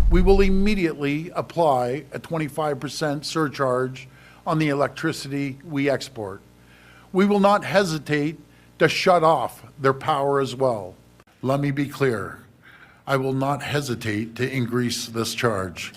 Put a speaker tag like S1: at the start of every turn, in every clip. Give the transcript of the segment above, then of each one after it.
S1: we will immediately apply a 25% surcharge on the electricity we export. We will not hesitate to shut off their power as well. Let me be clear. I will not hesitate to increase this charge.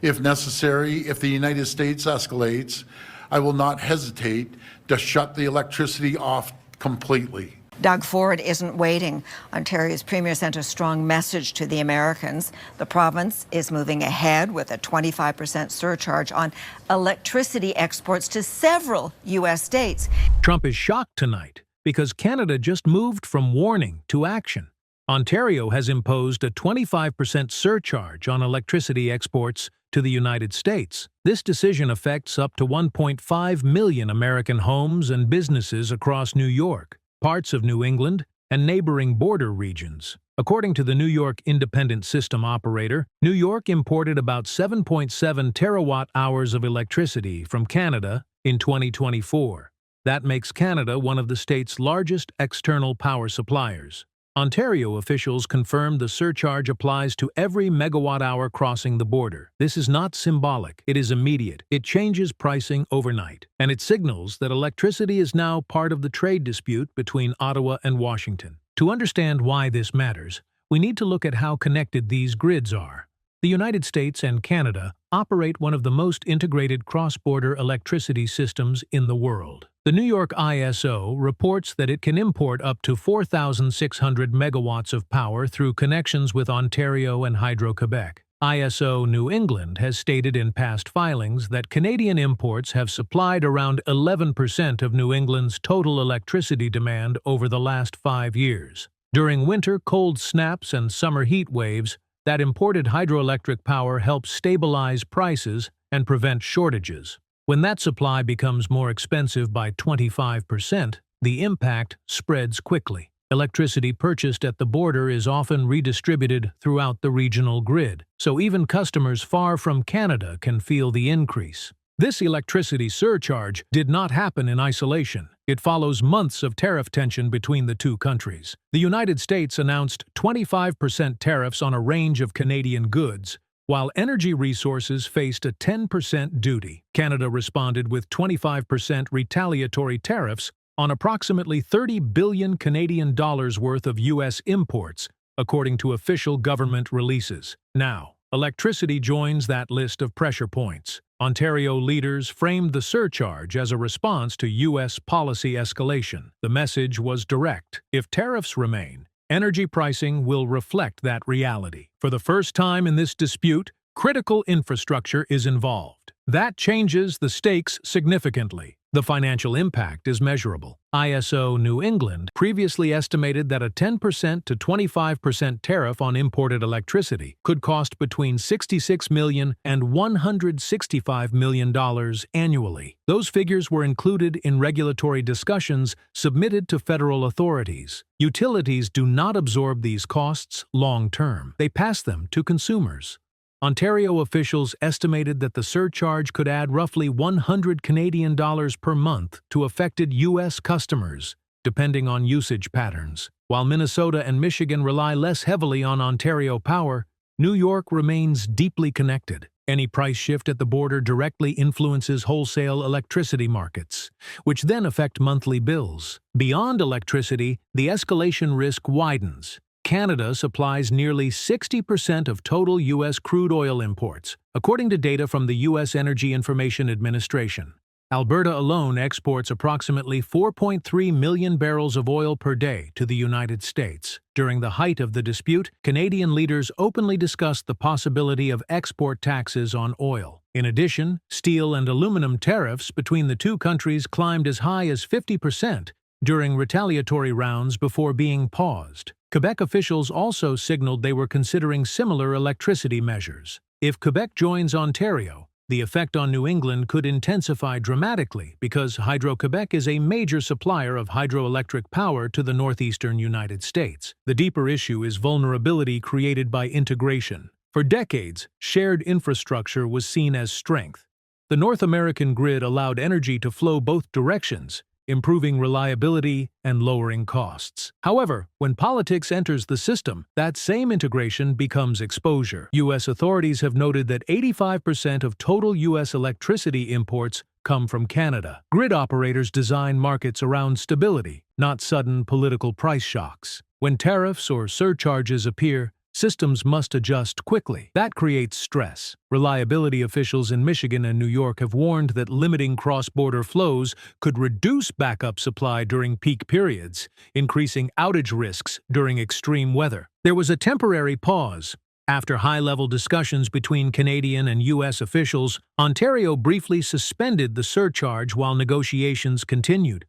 S1: If necessary, if the United States escalates, I will not hesitate to shut the electricity off completely.
S2: Doug Ford isn't waiting. Ontario's Premier sent a strong message to the Americans. The province is moving ahead with a 25% surcharge on electricity exports to several U.S. states.
S3: Trump is shocked tonight because Canada just moved from warning to action. Ontario has imposed a 25% surcharge on electricity exports to the United States. This decision affects up to 1.5 million American homes and businesses across New York, parts of New England, and neighboring border regions. According to the New York Independent System Operator, New York imported about 7.7 terawatt-hours of electricity from Canada in 2024. That makes Canada one of the state's largest external power suppliers. Ontario officials confirmed the surcharge applies to every megawatt-hour crossing the border. This is not symbolic. It is immediate. It changes pricing overnight, and it signals that electricity is now part of the trade dispute between Ottawa and Washington. To understand why this matters, we need to look at how connected these grids are. The United States and Canada operate one of the most integrated cross-border electricity systems in the world. The New York ISO reports that it can import up to 4,600 megawatts of power through connections with Ontario and Hydro-Quebec. ISO New England has stated in past filings that Canadian imports have supplied around 11% of New England's total electricity demand over the last 5 years. During winter cold snaps and summer heat waves, that imported hydroelectric power helps stabilize prices and prevent shortages. When that supply becomes more expensive by 25%, the impact spreads quickly. Electricity purchased at the border is often redistributed throughout the regional grid, so even customers far from Canada can feel the increase. This electricity surcharge did not happen in isolation. It follows months of tariff tension between the two countries. The United States announced 25% tariffs on a range of Canadian goods, while energy resources faced a 10% duty. Canada responded with 25% retaliatory tariffs on approximately 30 billion Canadian dollars worth of U.S. imports, according to official government releases. Now, electricity joins that list of pressure points. Ontario leaders framed the surcharge as a response to U.S. policy escalation. The message was direct. If tariffs remain, energy pricing will reflect that reality. For the first time in this dispute, critical infrastructure is involved. That changes the stakes significantly. The financial impact is measurable. ISO New England previously estimated that a 10% to 25% tariff on imported electricity could cost between $66 million and $165 million annually. Those figures were included in regulatory discussions submitted to federal authorities. Utilities do not absorb these costs long-term. They pass them to consumers. Ontario officials estimated that the surcharge could add roughly 100 Canadian dollars per month to affected U.S. customers, depending on usage patterns. While Minnesota and Michigan rely less heavily on Ontario power, New York remains deeply connected. Any price shift at the border directly influences wholesale electricity markets, which then affect monthly bills. Beyond electricity, the escalation risk widens. Canada supplies nearly 60% of total U.S. crude oil imports, according to data from the U.S. Energy Information Administration. Alberta alone exports approximately 4.3 million barrels of oil per day to the United States. During the height of the dispute, Canadian leaders openly discussed the possibility of export taxes on oil. In addition, steel and aluminum tariffs between the two countries climbed as high as 50% during retaliatory rounds before being paused. Quebec officials also signaled they were considering similar electricity measures. If Quebec joins Ontario, the effect on New England could intensify dramatically because Hydro-Quebec is a major supplier of hydroelectric power to the northeastern United States. The deeper issue is vulnerability created by integration. For decades, shared infrastructure was seen as strength. The North American grid allowed energy to flow both directions, improving reliability and lowering costs. However, when politics enters the system, that same integration becomes exposure. U.S. authorities have noted that 85% of total U.S. electricity imports come from Canada. Grid operators design markets around stability, not sudden political price shocks. When tariffs or surcharges appear, systems must adjust quickly. That creates stress. Reliability officials in Michigan and New York have warned that limiting cross-border flows could reduce backup supply during peak periods, increasing outage risks during extreme weather. There was a temporary pause. After high-level discussions between Canadian and U.S. officials, Ontario briefly suspended the surcharge while negotiations continued.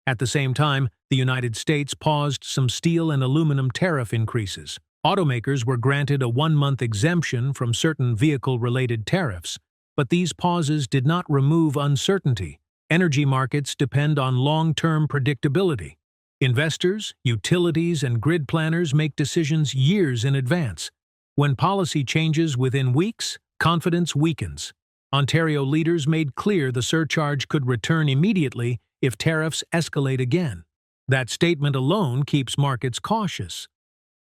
S3: At the same time, the United States paused some steel and aluminum tariff increases. Automakers were granted a one-month exemption from certain vehicle-related tariffs, but these pauses did not remove uncertainty. Energy markets depend on long-term predictability. Investors, utilities, and grid planners make decisions years in advance. When policy changes within weeks, confidence weakens. Ontario leaders made clear the surcharge could return immediately if tariffs escalate again. That statement alone keeps markets cautious.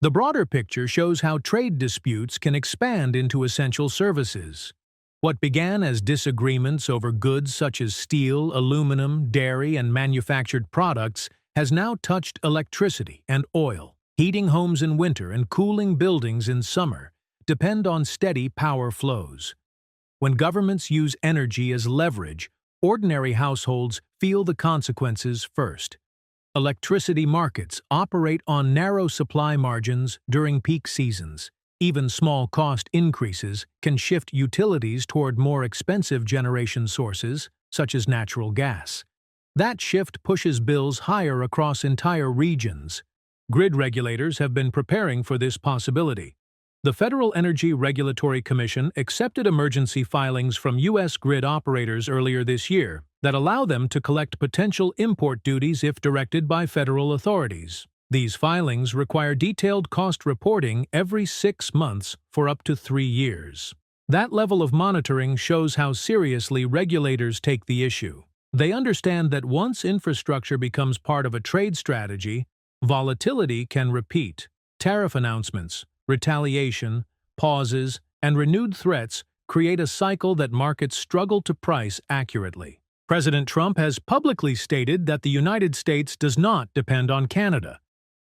S3: The broader picture shows how trade disputes can expand into essential services. What began as disagreements over goods such as steel, aluminum, dairy, and manufactured products has now touched electricity and oil. Heating homes in winter and cooling buildings in summer depend on steady power flows. When governments use energy as leverage, ordinary households feel the consequences first. Electricity markets operate on narrow supply margins during peak seasons. Even small cost increases can shift utilities toward more expensive generation sources, such as natural gas. That shift pushes bills higher across entire regions. Grid regulators have been preparing for this possibility. The Federal Energy Regulatory Commission accepted emergency filings from U.S. grid operators earlier this year that allow them to collect potential import duties if directed by federal authorities. These filings require detailed cost reporting every 6 months for up to 3 years. That level of monitoring shows how seriously regulators take the issue. They understand that once infrastructure becomes part of a trade strategy, volatility can repeat. Tariff announcements, retaliation, pauses, and renewed threats create a cycle that markets struggle to price accurately. President Trump has publicly stated that the United States does not depend on Canada.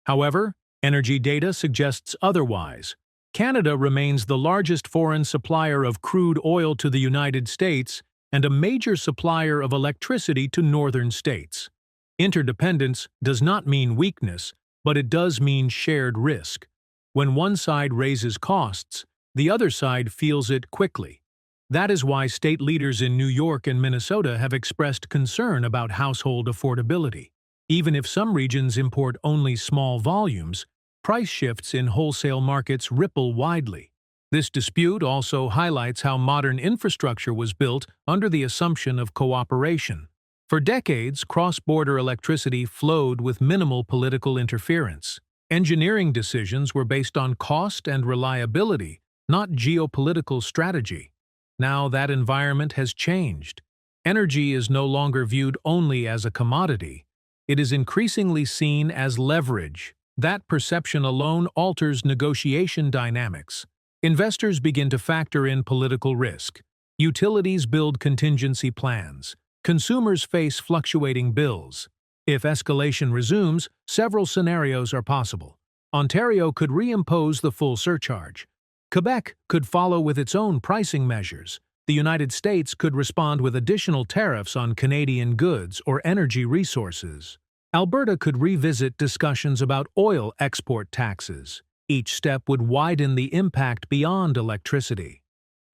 S3: However, energy data suggests otherwise. Canada remains the largest foreign supplier of crude oil to the United States and a major supplier of electricity to northern states. Interdependence does not mean weakness, but it does mean shared risk. When one side raises costs, the other side feels it quickly. That is why state leaders in New York and Minnesota have expressed concern about household affordability. Even if some regions import only small volumes, price shifts in wholesale markets ripple widely. This dispute also highlights how modern infrastructure was built under the assumption of cooperation. For decades, cross-border electricity flowed with minimal political interference. Engineering decisions were based on cost and reliability, not geopolitical strategy. Now that environment has changed. Energy is no longer viewed only as a commodity. It is increasingly seen as leverage. That perception alone alters negotiation dynamics. Investors begin to factor in political risk. Utilities build contingency plans. Consumers face fluctuating bills. If escalation resumes, several scenarios are possible. Ontario could reimpose the full surcharge. Quebec could follow with its own pricing measures. The United States could respond with additional tariffs on Canadian goods or energy resources. Alberta could revisit discussions about oil export taxes. Each step would widen the impact beyond electricity.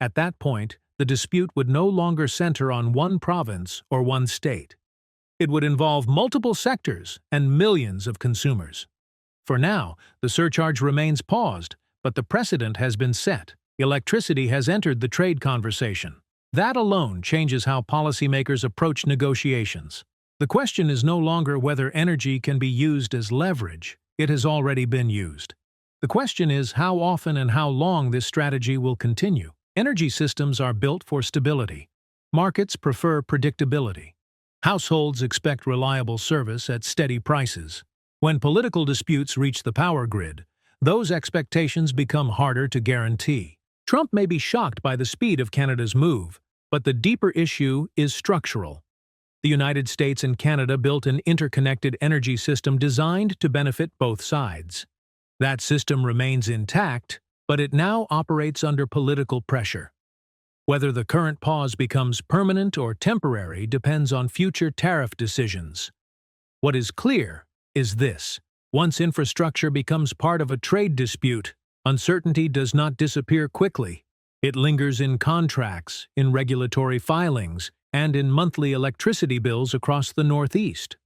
S3: At that point, the dispute would no longer center on one province or one state. It would involve multiple sectors and millions of consumers. For now, the surcharge remains paused, but the precedent has been set. Electricity has entered the trade conversation. That alone changes how policymakers approach negotiations. The question is no longer whether energy can be used as leverage. It has already been used. The question is how often and how long this strategy will continue. Energy systems are built for stability. Markets prefer predictability. Households expect reliable service at steady prices. When political disputes reach the power grid, those expectations become harder to guarantee. Trump may be shocked by the speed of Canada's move, but the deeper issue is structural. The United States and Canada built an interconnected energy system designed to benefit both sides. That system remains intact, but it now operates under political pressure. Whether the current pause becomes permanent or temporary depends on future tariff decisions. What is clear is this: once infrastructure becomes part of a trade dispute, uncertainty does not disappear quickly. It lingers in contracts, in regulatory filings, and in monthly electricity bills across the Northeast.